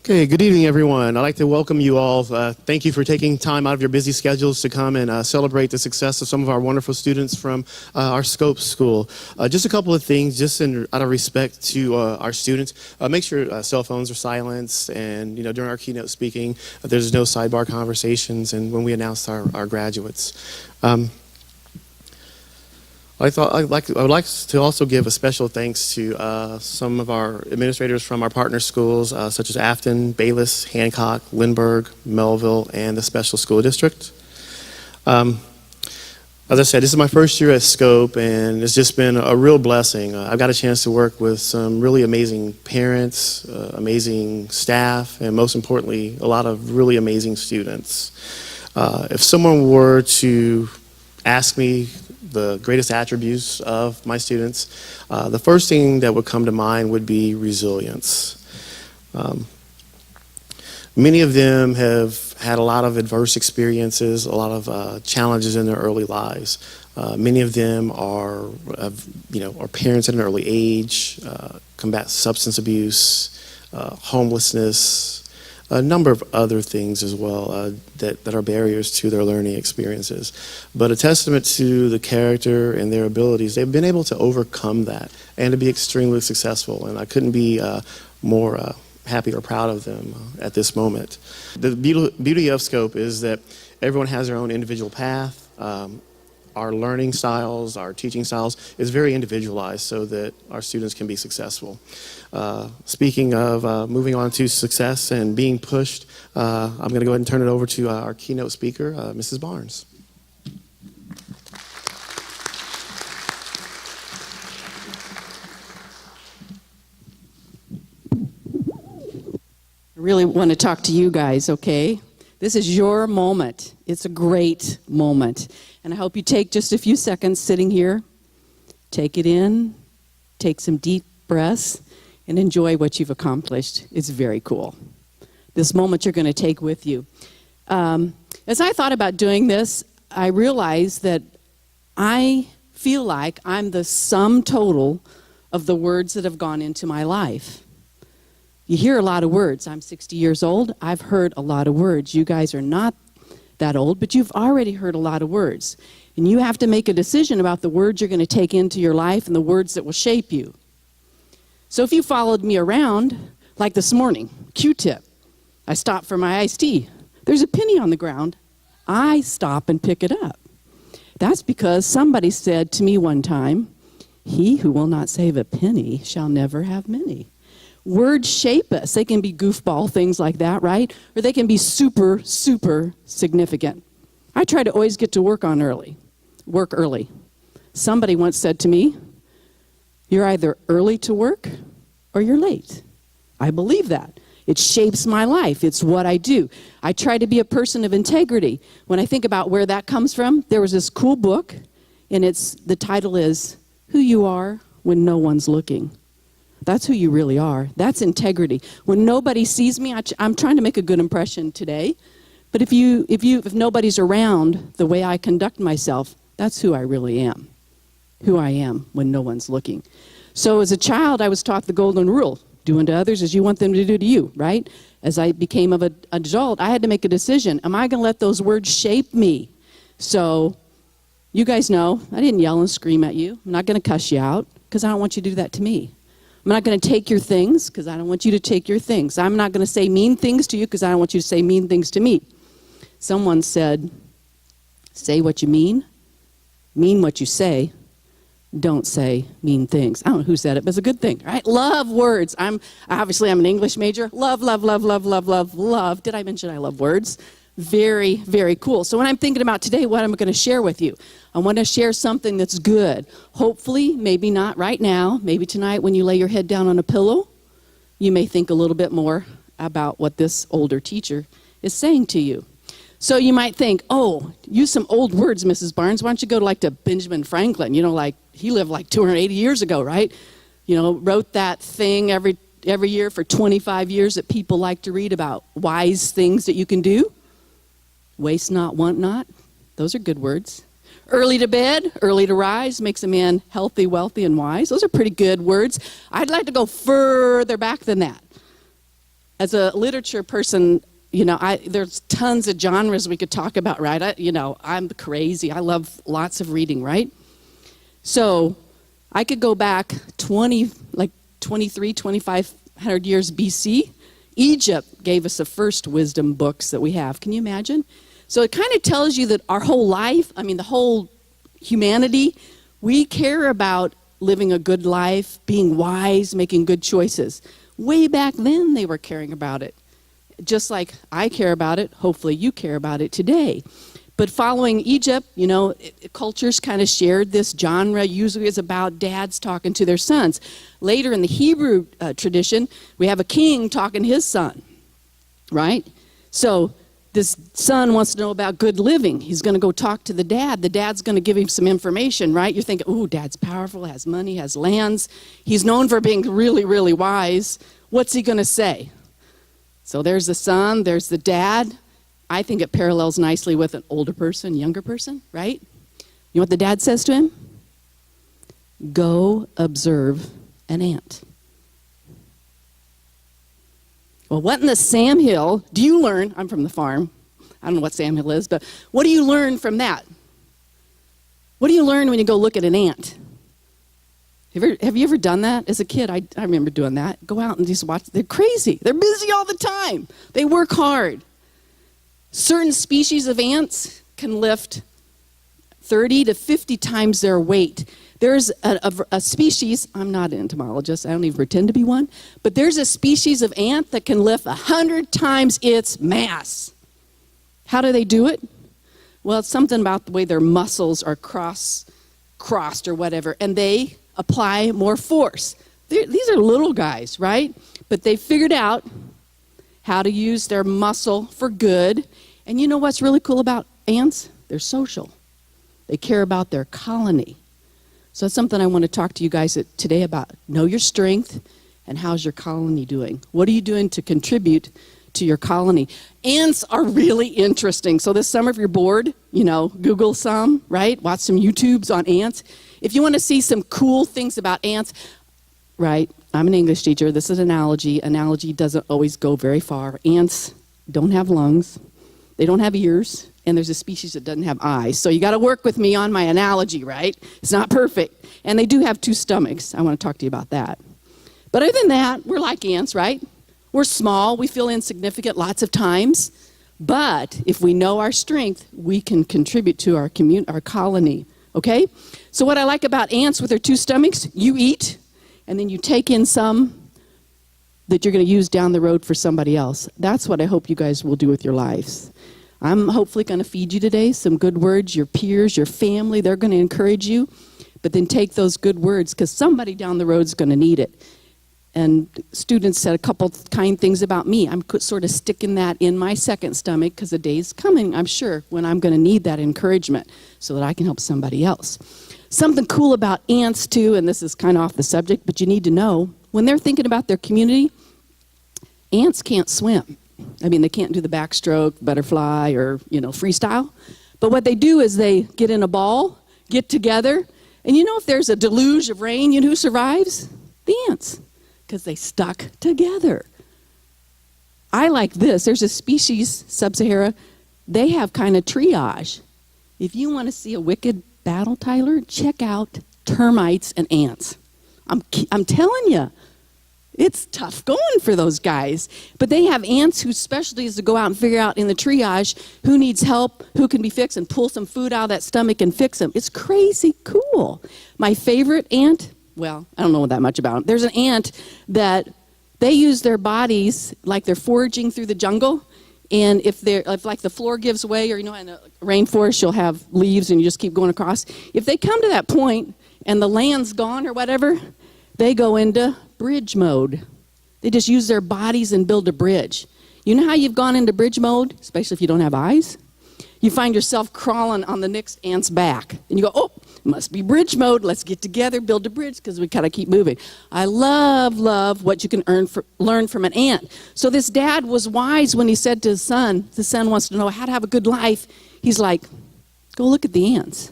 Okay, good evening, everyone. I'd like to welcome you all. Thank you for taking time out of your busy schedules to come and celebrate the success of some of our wonderful students from our Scope School. Just a couple of things, just out of respect to our students. Make sure cell phones are silenced, and during our keynote speaking, there's no sidebar conversations, and when we announce our graduates. I would like to also give a special thanks to some of our administrators from our partner schools, such as Afton, Bayless, Hancock, Lindbergh, Melville, and the Special School District. As I said, this is my first year at Scope, and it's just been a real blessing. I've got a chance to work with some really amazing parents, amazing staff, and most importantly, a lot of really amazing students. If someone were to ask me the greatest attributes of my students, the first thing that would come to mind would be resilience. Many of them have had a lot of adverse experiences, a lot of challenges in their early lives. Many of them are parents at an early age, combat substance abuse, homelessness, a number of other things as well that are barriers to their learning experiences. But a testament to the character and their abilities, they've been able to overcome that and to be extremely successful. And I couldn't be more happy or proud of them at this moment. The beauty of Scope is that everyone has their own individual path. Our learning styles, our teaching styles is very individualized so that our students can be successful. Speaking of moving on to success and being pushed, I'm going to go ahead and turn it over to our keynote speaker, Mrs. Barnes. I really want to talk to you guys, okay? This is your moment. It's a great moment. And I hope you take just a few seconds sitting here, take it in, take some deep breaths, and enjoy what you've accomplished. It's very cool. This moment you're going to take with you. As I thought about doing this, I realized that I feel like I'm the sum total of the words that have gone into my life. You hear a lot of words. I'm 60 years old. I've heard a lot of words. You guys are not that old, but you've already heard a lot of words. And you have to make a decision about the words you're going to take into your life and the words that will shape you. So if you followed me around, like this morning, Q-tip, I stopped for my iced tea. There's a penny on the ground. I stop and pick it up. That's because somebody said to me one time, "He who will not save a penny shall never have many." Words shape us. They can be goofball things like that, right? Or they can be super, super significant. I try to always get to work early. Somebody once said to me, "You're either early to work or you're late." I believe that. It shapes my life. It's what I do. I try to be a person of integrity. When I think about where that comes from, there was this cool book, and the title is Who You Are When No One's Looking. That's who you really are. That's integrity. When nobody sees me, I'm trying to make a good impression today. But if nobody's around, the way I conduct myself, that's who I really am. Who I am when no one's looking. So as a child, I was taught the golden rule. Do unto others as you want them to do to you, right? As I became an adult, I had to make a decision. Am I going to let those words shape me? So you guys know, I didn't yell and scream at you. I'm not going to cuss you out because I don't want you to do that to me. I'm not going to take your things because I don't want you to take your things. I'm not going to say mean things to you because I don't want you to say mean things to me. Someone said, say what you mean what you say, don't say mean things. I don't know who said it, but it's a good thing, right? Love words. I'm an English major. Love, love, love, love, love, love, love. Did I mention I love words? Very, very cool. So when I'm thinking about today, what I'm going to share with you, I want to share something that's good. Hopefully, maybe not right now, maybe tonight when you lay your head down on a pillow, you may think a little bit more about what this older teacher is saying to you. So you might think, oh, use some old words, Mrs. Barnes. Why don't you go to Benjamin Franklin? He lived 280 years ago, right? Wrote that thing every year for 25 years that people like to read about wise things that you can do. Waste not, want not. Those are good words. Early to bed, early to rise makes a man healthy, wealthy, and wise. Those are pretty good words. I'd like to go further back than that. as a literature person, you know, there's tons of genres we could talk about, right? I'm crazy. I love lots of reading, right? So I could go back 2,500 years BC. Egypt gave us the first wisdom books that we have. Can you imagine? So it kind of tells you that our whole life, the whole humanity, we care about living a good life, being wise, making good choices. Way back then, they were caring about it. Just like I care about it, hopefully you care about it today. But following Egypt, cultures kind of shared this genre. Usually it's about dads talking to their sons. Later in the Hebrew tradition, we have a king talking to his son, right? So this son wants to know about good living. He's going to go talk to the dad. The dad's going to give him some information, right? You're thinking, ooh, dad's powerful, has money, has lands. He's known for being really, really wise. What's he going to say? So there's the son, there's the dad. I think it parallels nicely with an older person, younger person, right? You know what the dad says to him? Go observe an ant. Well, what in the Sandhill do you learn? I'm from the farm. I don't know what Sandhill is, but what do you learn from that? What do you learn when you go look at an ant? Have you ever done that? As a kid, I remember doing that. Go out and just watch. They're crazy. They're busy all the time. They work hard. Certain species of ants can lift 30 to 50 times their weight. There's a species, I'm not an entomologist, I don't even pretend to be one, but there's a species of ant that can lift 100 times its mass. How do they do it? Well, it's something about the way their muscles are crossed or whatever, and they apply more force. These are little guys, right? But they figured out how to use their muscle for good. And you know what's really cool about ants? They're social. They care about their colony. So that's something I want to talk to you guys today about. Know your strength and how's your colony doing? What are you doing to contribute to your colony? Ants are really interesting. So this summer if you're bored, Google some, right? Watch some YouTubes on ants. If you want to see some cool things about ants, right? I'm an English teacher. This is an analogy. Analogy doesn't always go very far. Ants don't have lungs. They don't have ears. And there's a species that doesn't have eyes. So you got to work with me on my analogy, right? It's not perfect. And they do have 2 stomachs. I want to talk to you about that. But other than that, we're like ants, right? We're small. We feel insignificant lots of times. But if we know our strength, we can contribute to our colony, okay? So what I like about ants with their 2 stomachs, you eat, and then you take in some that you're going to use down the road for somebody else. That's what I hope you guys will do with your lives. I'm hopefully going to feed you today some good words, your peers, your family, they're going to encourage you. But then take those good words because somebody down the road is going to need it. And students said a couple kind things about me. I'm sort of sticking that in my second stomach because the day's coming, I'm sure, when I'm going to need that encouragement so that I can help somebody else. Something cool about ants, too, and this is kind of off the subject, but you need to know, when they're thinking about their community, ants can't swim. They can't do the backstroke, butterfly, or, freestyle. But what they do is they get in a ball, get together, and if there's a deluge of rain, you know who survives? The ants, because they stuck together. I like this. There's a species, Sub-Sahara, they have kind of triage. If you want to see a wicked battle, Tyler, check out termites and ants. I'm telling you. It's tough going for those guys. But they have ants whose specialty is to go out and figure out in the triage who needs help, who can be fixed, and pull some food out of that stomach and fix them. It's crazy cool. My favorite ant, well, I don't know that much about them. There's an ant that they use their bodies like they're foraging through the jungle. And if like the floor gives way, or in a rainforest, you'll have leaves and you just keep going across. If they come to that point and the land's gone or whatever, they go into bridge mode. They just use their bodies and build a bridge. You know how you've gone into bridge mode, especially if you don't have eyes? You find yourself crawling on the next ant's back. And you go, oh, must be bridge mode. Let's get together, build a bridge, because we kind of keep moving. I love what you can learn from an ant. So this dad was wise when he said to his son, the son wants to know how to have a good life. He's like, go look at the ants.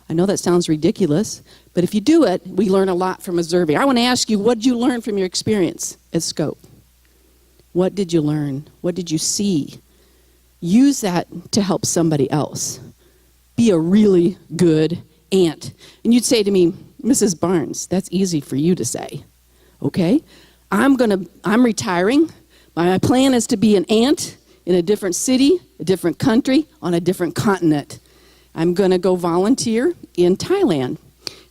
I know that sounds ridiculous, but if you do it, we learn a lot from observing. I want to ask you, what did you learn from your experience at Scope? What did you learn? What did you see? Use that to help somebody else. Be a really good aunt. And you'd say to me, Mrs. Barnes, that's easy for you to say. Okay? I'm retiring. My plan is to be an aunt in a different city, a different country, on a different continent. I'm going to go volunteer in Thailand.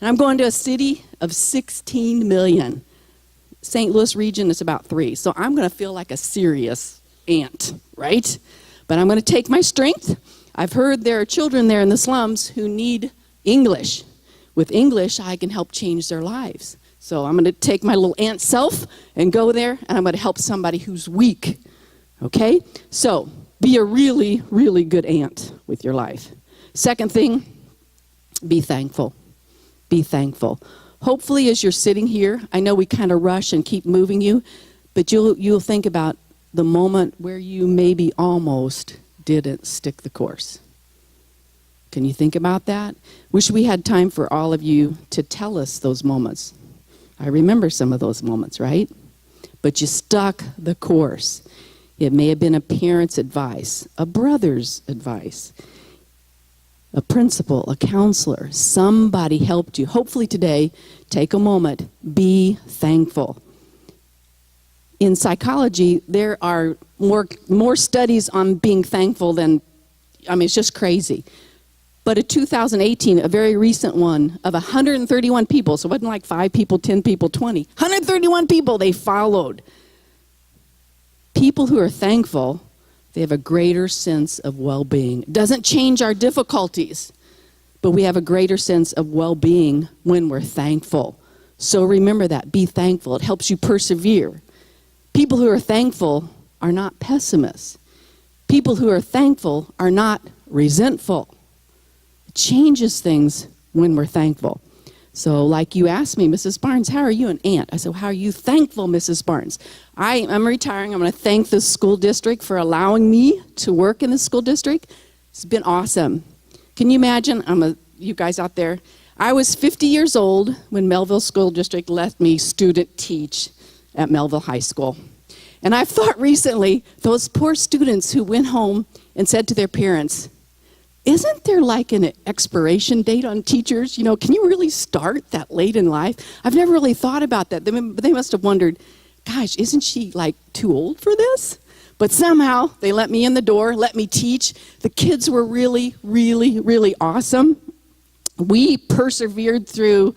And I'm going to a city of 16 million. St. Louis region is about 3. So I'm going to feel like a serious aunt, right? But I'm going to take my strength. I've heard there are children there in the slums who need English. With English, I can help change their lives. So I'm going to take my little aunt self and go there, and I'm going to help somebody who's weak. Okay? So be a really, really good aunt with your life. Second thing, be thankful. Be thankful. Hopefully, as you're sitting here, I know we kind of rush and keep moving you, but you'll think about the moment where you maybe almost didn't stick the course. Can you think about that? Wish we had time for all of you to tell us those moments. I remember some of those moments, right? But you stuck the course. It may have been a parent's advice, a brother's advice, a principal, a counselor. Somebody helped you. Hopefully today, take a moment. Be thankful. In psychology, there are more studies on being thankful than, it's just crazy. But in 2018, a very recent one of 131 people, so it wasn't like 5 people, 10 people, 20. 131 people they followed. People who are thankful, they have a greater sense of well-being. It doesn't change our difficulties, but we have a greater sense of well-being when we're thankful. So remember that. Be thankful. It helps you persevere. People who are thankful are not pessimists. People who are thankful are not resentful. It changes things when we're thankful. So like you asked me, Mrs. Barnes, how are you an aunt? I said, how are you thankful, Mrs. Barnes? I'm retiring. I'm going to thank the school district for allowing me to work in the school district. It's been awesome. Can you imagine? You guys out there, I was 50 years old when Melville School District let me student teach at Melville High School. And I've thought recently, those poor students who went home and said to their parents, isn't there like an expiration date on teachers? Can you really start that late in life? I've never really thought about that. They must have wondered, gosh, isn't she like too old for this? But somehow they let me in the door, let me teach. The kids were really, really, really awesome. We persevered through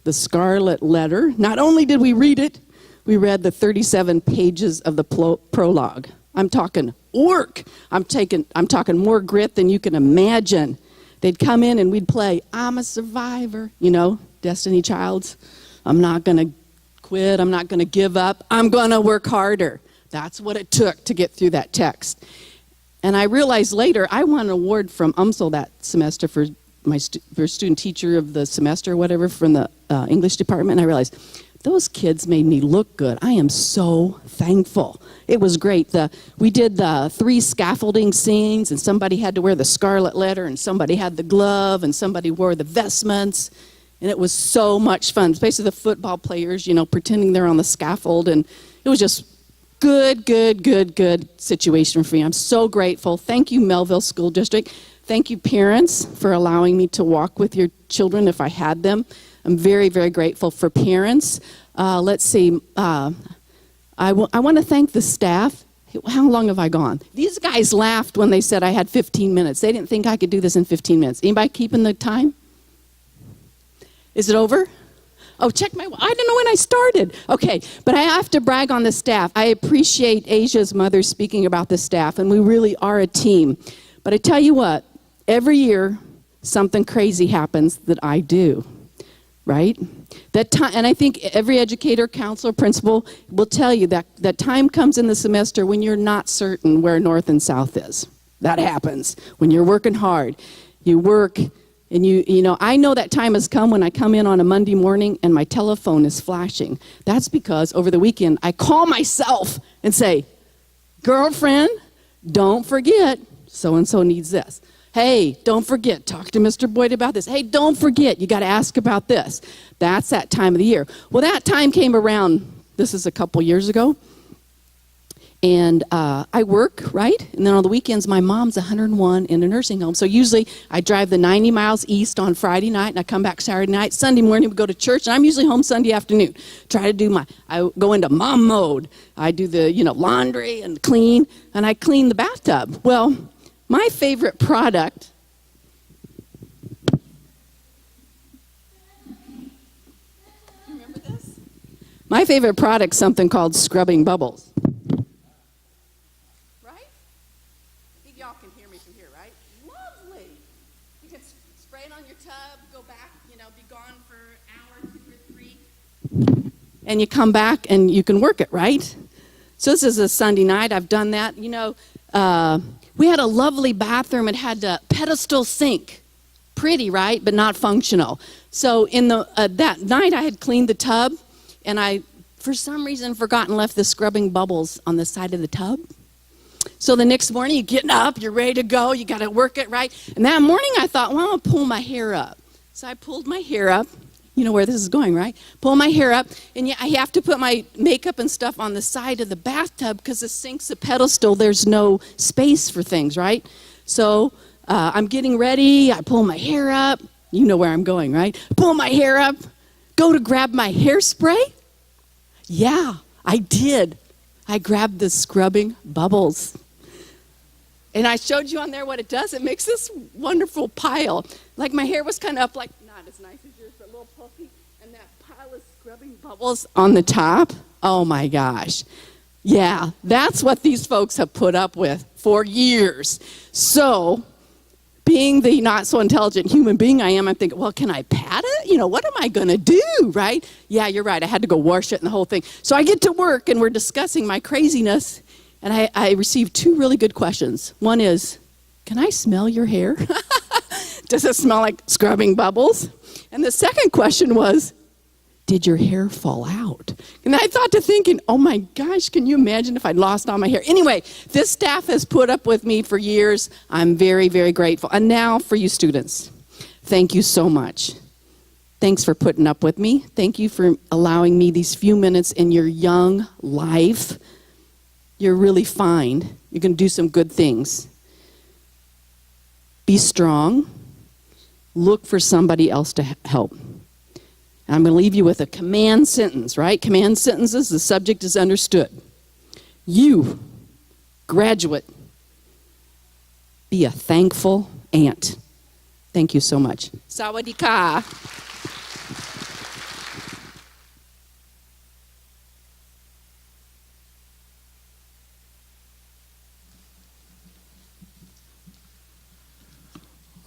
the Scarlet Letter. Not only did we read it, we read the 37 pages of the prologue. I'm talking work. I'm talking more grit than you can imagine. They'd come in and we'd play, I'm a survivor, Destiny Child's. I'm not going to quit. I'm not going to give up. I'm going to work harder. That's what it took to get through that text. And I realized later, I won an award from UMSL that semester for my student teacher of the semester or whatever from the English department. And I realized, those kids made me look good. I am so thankful. It was great. We did the 3 scaffolding scenes, and somebody had to wear the Scarlet Letter, and somebody had the glove, and somebody wore the vestments, and it was so much fun. Especially the football players, pretending they're on the scaffold, and it was just good situation for me. I'm so grateful. Thank you, Melville School District. Thank you, parents, for allowing me to walk with your children if I had them. I'm very, very grateful for parents. Let's see. I want to thank the staff. How long have I gone? These guys laughed when they said I had 15 minutes. They didn't think I could do this in 15 minutes. Anybody keeping the time? Is it over? Oh, check I didn't know when I started. Okay, but I have to brag on the staff. I appreciate Asia's mother speaking about the staff, and we really are a team. But I tell you what, every year something crazy happens that I do. Right? And I think every educator, counselor, principal will tell you that time comes in the semester when you're not certain where north and south is. That happens when you're working hard. You work and I know that time has come when I come in on a Monday morning and my telephone is flashing. That's because over the weekend I call myself and say, girlfriend, don't forget so-and-so needs this. Hey, don't forget, talk to Mr. Boyd about this. Hey, don't forget, you got to ask about this. That's that time of the year. Well, that time came around, this is a couple years ago, And I work, right? And then on the weekends, my mom's 101 in a nursing home. So usually I drive the 90 miles east on Friday night, and I come back Saturday night. Sunday morning, we go to church, and I'm usually home Sunday afternoon. I go into mom mode. I do the, laundry and clean, and I clean the bathtub. Well, my favorite product, remember this? My favorite product's something called Scrubbing Bubbles. And you come back and you can work it, right? So this is a Sunday night. I've done that. We had a lovely bathroom. It had a pedestal sink. Pretty, right? But not functional. So in that night, I had cleaned the tub, and I, for some reason, forgot and left the scrubbing bubbles on the side of the tub. So the next morning, you're getting up, you're ready to go, you got to work it, right? And that morning, I thought, well, I'm going to pull my hair up. So I pulled my hair up. You know where this is going, right? Pull my hair up, and I have to put my makeup and stuff on the side of the bathtub because the sink's a pedestal. There's no space for things, right? So I'm getting ready. I pull my hair up. You know where I'm going, right? Pull my hair up. Go to grab my hairspray. Yeah, I did. I grabbed the scrubbing bubbles. And I showed you on there what it does. It makes this wonderful pile. Like my hair was kind of up, like not as nice as yours, but a little puffy. And that pile of scrubbing bubbles on the top. Oh my gosh. Yeah, that's what these folks have put up with for years. So, being the not so intelligent human being I am, I'm thinking, well, can I pat it? What am I going to do, right? Yeah, you're right. I had to go wash it and the whole thing. So I get to work, and we're discussing my craziness. And I received 2 really good questions. One is, can I smell your hair? Does it smell like scrubbing bubbles? And the second question was, did your hair fall out? And I thought to thinking, oh my gosh, can you imagine if I'd lost all my hair? Anyway, this staff has put up with me for years. I'm very, very grateful. And now for you students, thank you so much. Thanks for putting up with me. Thank you for allowing me these few minutes in your young life. You're really fine. You can do some good things. Be strong. Look for somebody else to help. And I'm going to leave you with a command sentence, right? Command sentences, the subject is understood. You, graduate, be a thankful aunt. Thank you so much. Sawadee ka.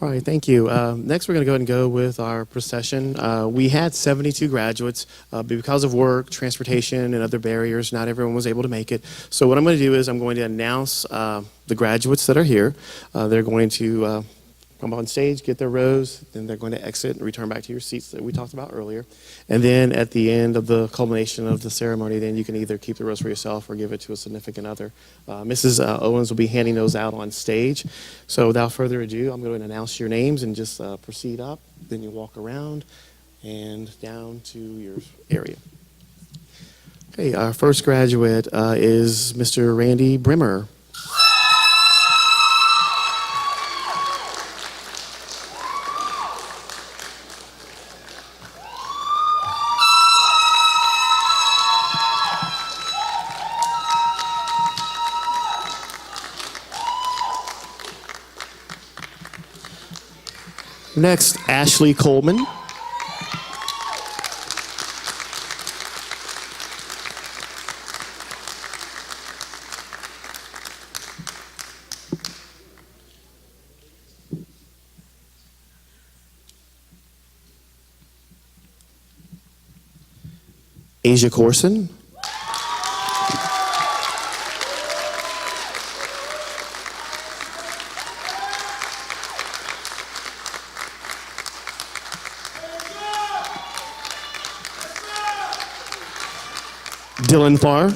All right, thank you. Next, we're going to go ahead and go with our procession. We had 72 graduates, but because of work, transportation, and other barriers, not everyone was able to make it. So what I'm going to do is I'm going to announce the graduates that are here. They're going to come on stage, get their rows, then they're going to exit and return back to your seats that we talked about earlier. And then at the end of the culmination of the ceremony, then you can either keep the rose for yourself or give it to a significant other. Mrs. Owens will be handing those out on stage. So without further ado, I'm going to announce your names and just proceed up. Then you walk around and down to your area. Okay, our first graduate is Mr. Randy Brimmer. Next, Ashley Coleman. Asia Corson. Dylan Farr.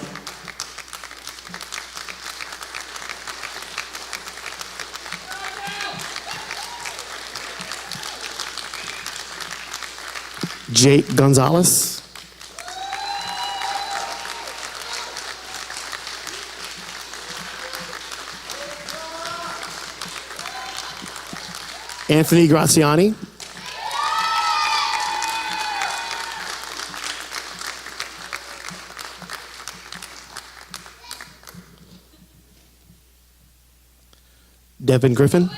Jake Gonzalez. Anthony Graziani. Devin Griffin.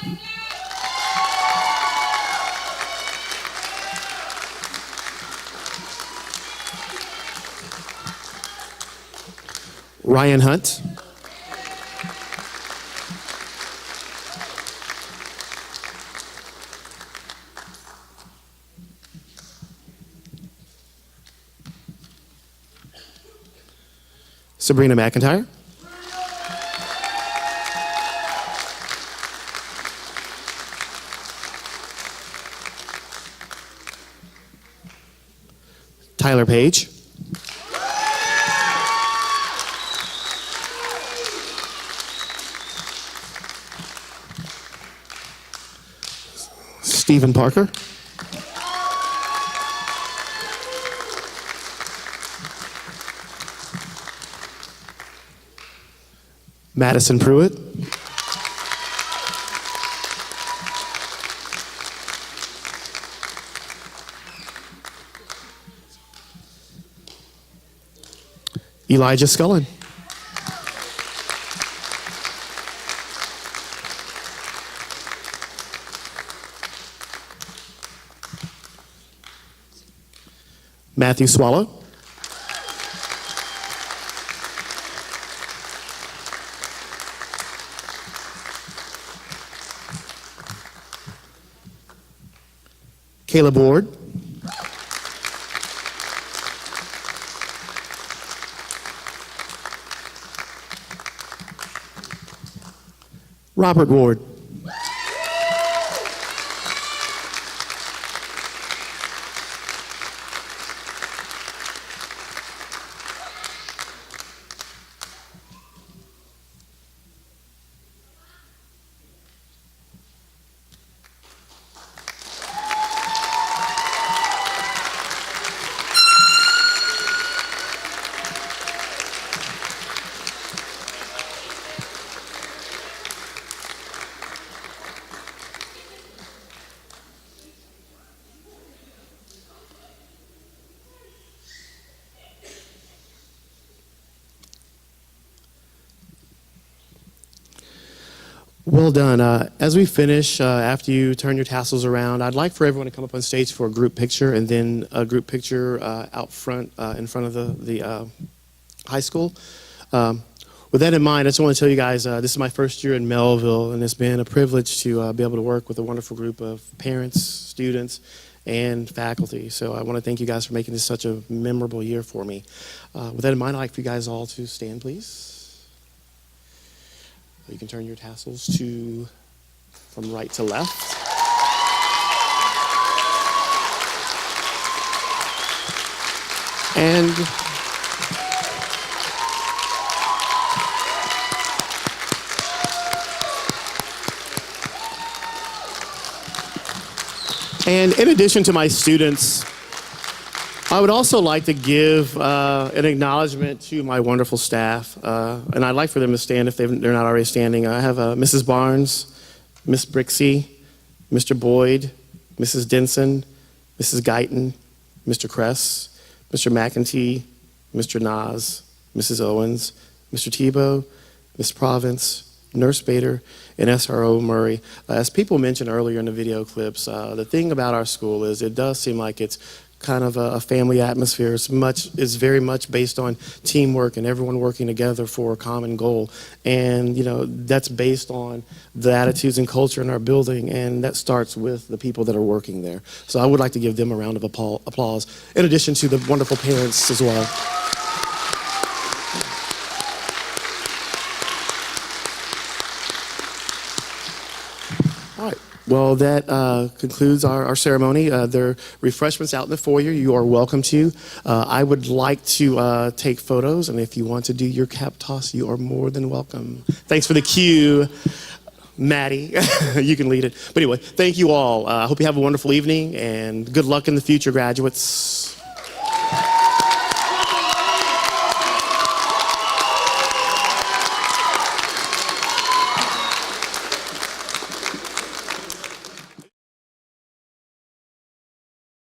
Ryan Hunt. Sabrina McIntyre. Tyler Page. Stephen Parker. Madison Pruitt. Elijah Scullin. Matthew Swallow. Caleb Ward. Robert Ward. Well done. As we finish, after you turn your tassels around, I'd like for everyone to come up on stage for a group picture, and then a group picture out front, in front of the high school. With that in mind, I just want to tell you guys, this is my first year in Melville, and it's been a privilege to be able to work with a wonderful group of parents, students, and faculty. So I want to thank you guys for making this such a memorable year for me. With that in mind, I'd like for you guys all to stand, please. You can turn your tassels from right to left. And in addition to my students, I would also like to give an acknowledgement to my wonderful staff, and I'd like for them to stand if they're not already standing. I have Mrs. Barnes, Miss Brixey, Mr. Boyd, Mrs. Denson, Mrs. Guyton, Mr. Kress, Mr. McEntee, Mr. Nas, Mrs. Owens, Mr. Tebow, Miss Province, Nurse Bader, and SRO Murray. As people mentioned earlier in the video clips, the thing about our school is it does seem like it's kind of a family atmosphere. It's very much based on teamwork and everyone working together for a common goal. And that's based on the attitudes and culture in our building, and that starts with the people that are working there. So I would like to give them a round of applause, in addition to the wonderful parents as well. All right. Well, that concludes our ceremony. There are refreshments out in the foyer. You are welcome to. I would like to take photos, and if you want to do your cap toss, you are more than welcome. Thanks for the cue, Maddie. You can lead it. But anyway, thank you all. I hope you have a wonderful evening, and good luck in the future, graduates.